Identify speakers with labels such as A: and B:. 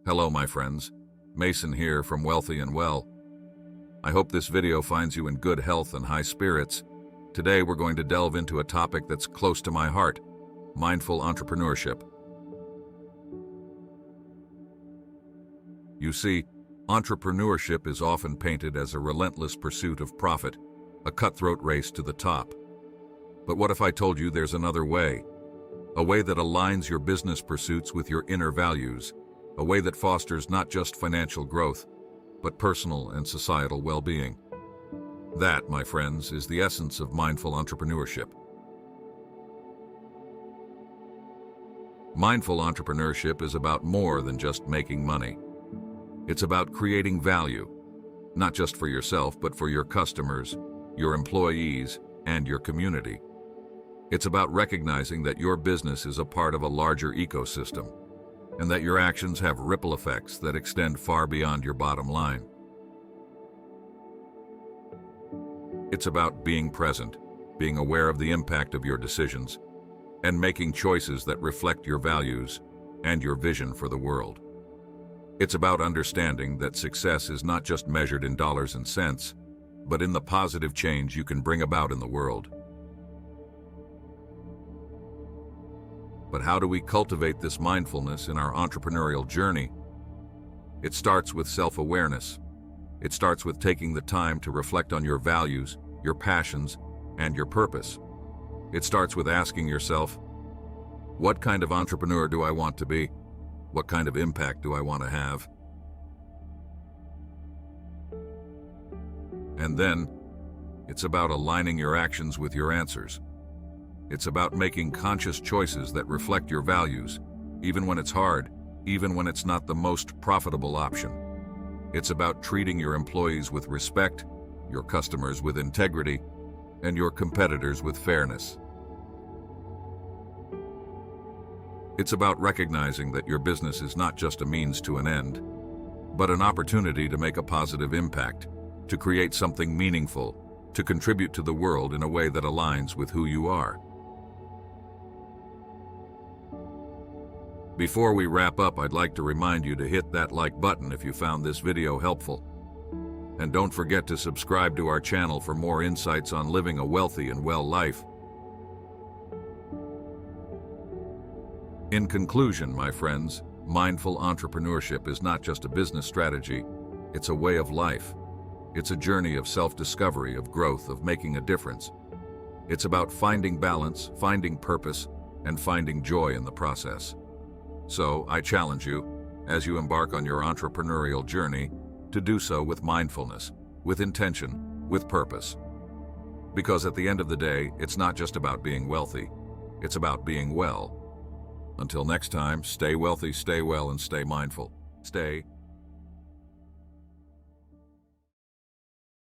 A: Hello, my friends. Mason here from Wealthy and Well. I hope this video finds you in good health and high spirits. Today, we're going to delve into a topic that's close to my heart: mindful entrepreneurship. You see, entrepreneurship is often painted as a relentless pursuit of profit, a cutthroat race to the top. But what if I told you there's another way? A way that aligns your business pursuits with your inner values, a way that fosters not just financial growth, but personal and societal well-being. That, my friends, is the essence of mindful entrepreneurship. Mindful entrepreneurship is about more than just making money. It's about creating value, not just for yourself, but for your customers, your employees, and your community. It's about recognizing that your business is a part of a larger ecosystem, and that your actions have ripple effects that extend far beyond your bottom line. It's about being present, being aware of the impact of your decisions, and making choices that reflect your values and your vision for the world. It's about understanding that success is not just measured in dollars and cents, but in the positive change you can bring about in the world. But how do we cultivate this mindfulness in our entrepreneurial journey? It starts with self-awareness. It starts with taking the time to reflect on your values, your passions, and your purpose. It starts with asking yourself, what kind of entrepreneur do I want to be? What kind of impact do I want to have? And then, it's about aligning your actions with your answers. It's about making conscious choices that reflect your values, even when it's hard, even when it's not the most profitable option. It's about treating your employees with respect, your customers with integrity, and your competitors with fairness. It's about recognizing that your business is not just a means to an end, but an opportunity to make a positive impact, to create something meaningful, to contribute to the world in a way that aligns with who you are. Before we wrap up, I'd like to remind you to hit that like button if you found this video helpful. And don't forget to subscribe to our channel for more insights on living a wealthy and well life. In conclusion, my friends, mindful entrepreneurship is not just a business strategy, it's a way of life. It's a journey of self-discovery, of growth, of making a difference. It's about finding balance, finding purpose, and finding joy in the process. So, I challenge you, as you embark on your entrepreneurial journey, to do so with mindfulness, with intention, with purpose. Because at the end of the day, it's not just about being wealthy, it's about being well. Until next time, stay wealthy, stay well, and stay mindful. Stay